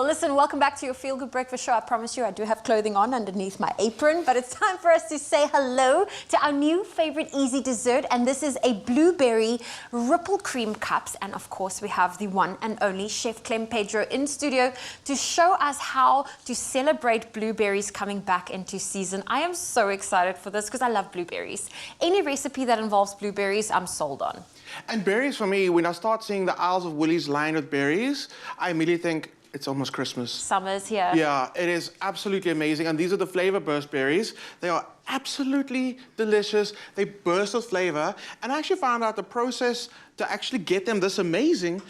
Well, listen, welcome back to your Feel Good Breakfast Show. I promise you I do have clothing on underneath my apron, but it's time for us to say hello to our new favorite easy dessert, and this is a blueberry ripple cream cups. And of course, we have the one and only Chef Clem Pedro in studio to show us how to celebrate blueberries coming back into season. I am so excited for this because I love blueberries. Any recipe that involves blueberries, I'm sold on. And berries for me, when I start seeing the aisles of Woolies lined with berries, I immediately think it's almost Christmas. Summer's here. Yeah, it is absolutely amazing. And these are the flavor burst berries. They are absolutely delicious. They burst with flavor. And I actually found out the process to actually get them this amazing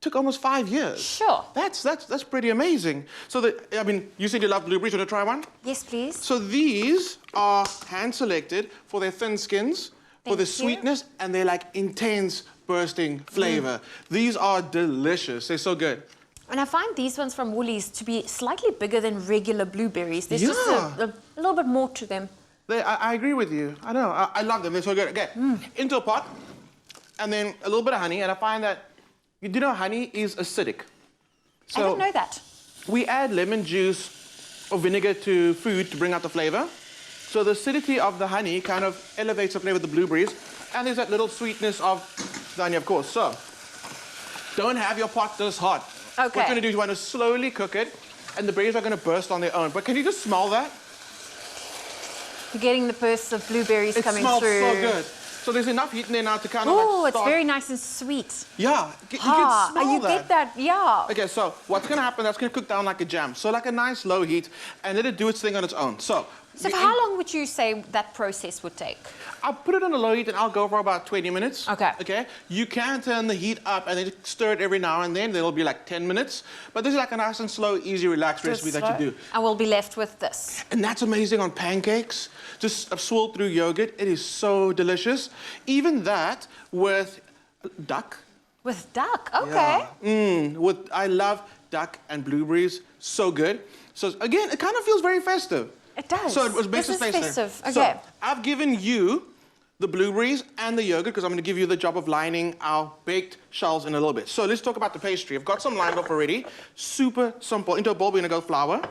took almost 5 years. Sure. That's pretty amazing. So, I mean, you said you love blueberries. You want to try one? Yes, please. So these are hand-selected for their thin skins, for the sweetness, and they're like intense bursting flavor. These are delicious. They're so good. And I find these ones from Woolies to be slightly bigger than regular blueberries. There's just a little bit more to them. I agree with you. I know. I love them. They're so good. Okay, into a pot, and then a little bit of honey. And I find that, you know, honey is acidic. So I didn't know that. We add lemon juice or vinegar to food to bring out the flavor. So the acidity of the honey kind of elevates the flavor of the blueberries. And there's that little sweetness of the honey, of course. So don't have your pot this hot. Okay. What you're going to do is you want to slowly cook it, and the berries are going to burst on their own. But can you just smell that? You're getting the bursts of blueberries coming through. It smells so good. So there's enough heat in there now to kind of Oh, like it's very nice and sweet. Yeah, you can smell you that. get that, yeah. Okay, so what's going to happen, that's going to cook down like a jam. So like a nice low heat, and let it do its thing on its own. So for how long would you say that process would take? I'll put it on a low heat and I'll go for about 20 minutes. Okay. Okay. You can turn the heat up and then stir it every now and then. It'll be like 10 minutes. But this is like a nice and slow, easy, relaxed recipe that you do. And we'll be left with this. And that's amazing on pancakes. Just swirled through yogurt. It is so delicious. Even that with duck. With duck, okay. Yeah. I love duck and blueberries. So good. So again, it kind of feels very festive. It does. So it was basically festive. Okay. So I've given you the blueberries and the yogurt because I'm going to give you the job of lining our baked shells in a little bit. So let's talk about the pastry. I've got some lined up already. Super simple. Into a bowl, we're going to go flour.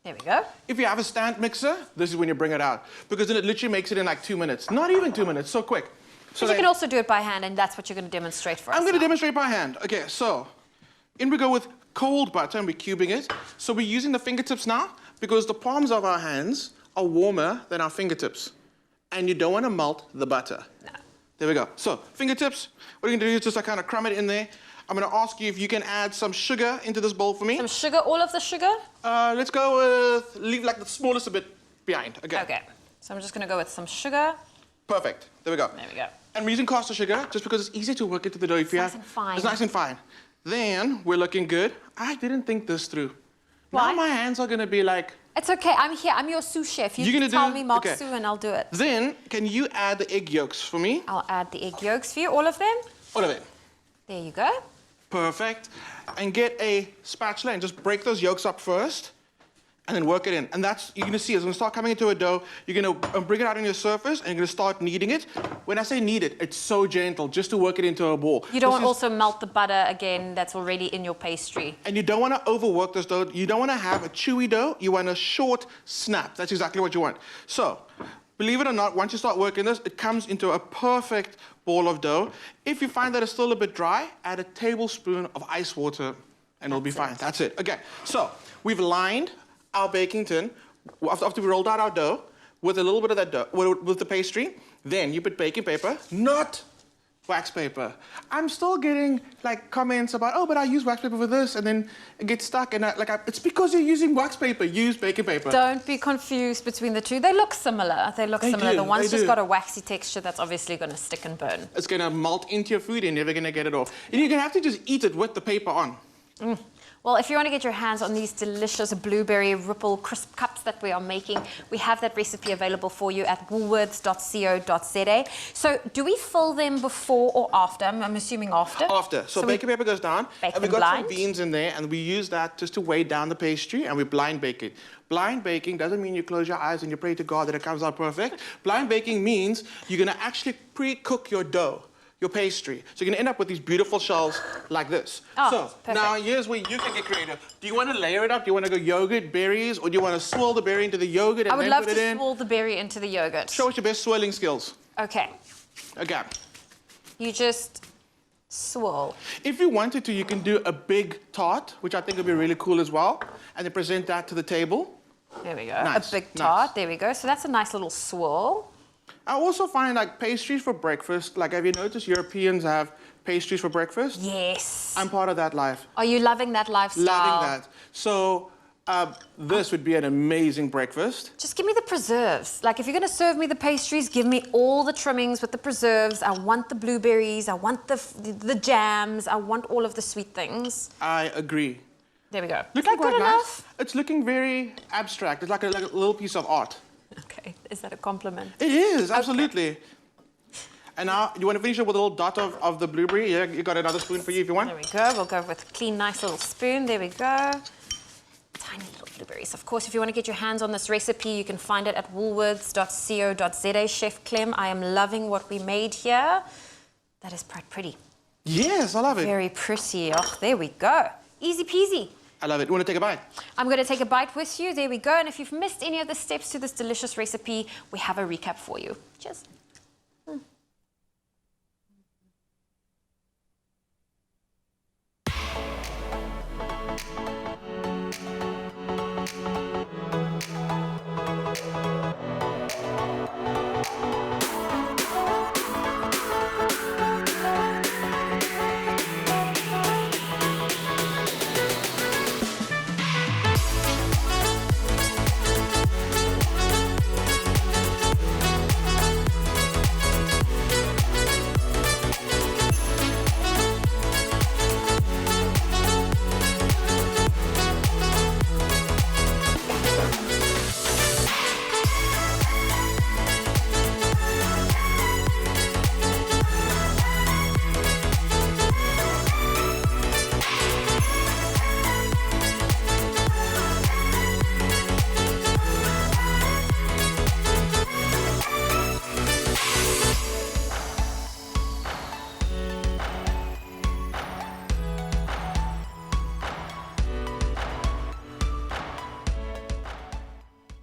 There we go. If you have a stand mixer, this is when you bring it out, because then it literally makes it in like 2 minutes. Not even 2 minutes, so quick. So you can also do it by hand, and that's what you're going to demonstrate for us. I'm going to demonstrate by hand. Okay, so in we go with cold butter, and we're cubing it. So we're using the fingertips now, because the palms of our hands are warmer than our fingertips. And you don't want to melt the butter. No. There we go. So, fingertips, what you're going to do is just kind of crumb it in there. I'm going to ask you if you can add some sugar into this bowl for me. Some sugar, all of the sugar? Let's go with, leave like the smallest a bit behind. Okay. Okay. So I'm just going to go with some sugar. Perfect. There we go. There we go. And we're using caster sugar just because it's easy to work into the dough. It's nice and fine. It's nice and fine. Then we're looking good. I didn't think this through. Why? Now my hands are going to be like... It's okay. I'm here. I'm your sous chef. You can tell me Mark Sue and I'll do it. Then, can you add the egg yolks for me? I'll add the egg yolks for you. All of them? All of it. There you go. Perfect. And get a spatula and just break those yolks up first. And then work it in. And that's, you're going to see, it's going to start coming into a dough. You're going to bring it out on your surface, and you're going to start kneading it. When I say knead it, it's so gentle, just to work it into a ball. You don't want to also melt the butter again that's already in your pastry. And you don't want to overwork this dough. You don't want to have a chewy dough. You want a short snap. That's exactly what you want. So, believe it or not, once you start working this, it comes into a perfect ball of dough. If you find that it's still a bit dry, add a tablespoon of ice water, and it'll be fine. That's it. Okay, so we've lined our baking tin, after we rolled out our dough, with a little bit of that dough, with the pastry. Then you put baking paper, not wax paper. I'm still getting like comments about, oh, but I use wax paper for this, and then it gets stuck, and it's because you're using wax paper. Use baking paper. Don't be confused between the two. They look similar. They look similar. The one's just got a waxy texture that's obviously going to stick and burn. It's going to melt into your food, and you're never going to get it off. And you're going to have to just eat it with the paper on. Well, if you want to get your hands on these delicious blueberry ripple crisp cups that we are making, we have that recipe available for you at woolworths.co.za. So do we fill them before or after? I'm assuming after. After. So baking paper goes down, and we've got some beans in there, and we use that just to weigh down the pastry, and we blind bake it. Blind baking doesn't mean you close your eyes and you pray to God that it comes out perfect. Blind baking means you're going to actually pre-cook your dough. your pastry. So you're gonna end up with these beautiful shells like this. Oh, so perfect. now here's where you can get creative. Do you want to layer it up? Do you want to go yogurt, berries, or do you want to swirl the berry into the yogurt and I would then love put to it in? swirl the berry into the yogurt. Show us your best swirling skills. Okay. Okay. You just swirl. If you wanted to, you can do a big tart, which I think would be really cool as well, and then present that to the table. There we go. Nice, A big nice. tart. There we go. So that's a nice little swirl. I also find like pastries for breakfast, like have you noticed Europeans have pastries for breakfast? Yes. I'm part of that life. Are you loving that lifestyle? Loving that. So this would be an amazing breakfast. Just give me the preserves. Like if you're going to serve me the pastries, give me all the trimmings with the preserves. I want the blueberries. I want the jams. I want all of the sweet things. I agree. There we go. Is Looking that good quite nice. enough? It's looking very abstract. It's like a little piece of art. Okay. Is that a compliment? It is, absolutely. And now, you want to finish it with a little dot of the blueberry? Yeah, you got another spoon for you if you want. There we go. We'll go with a clean, nice little spoon. There we go. Tiny little blueberries. Of course, if you want to get your hands on this recipe, you can find it at woolworths.co.za. Chef Clem, I am loving what we made here. That is quite pretty. Yes, I love it. Very pretty. Oh, there we go. Easy peasy. I love it. You want to take a bite? I'm going to take a bite with you. There we go. And if you've missed any of the steps to this delicious recipe, we have a recap for you. Cheers.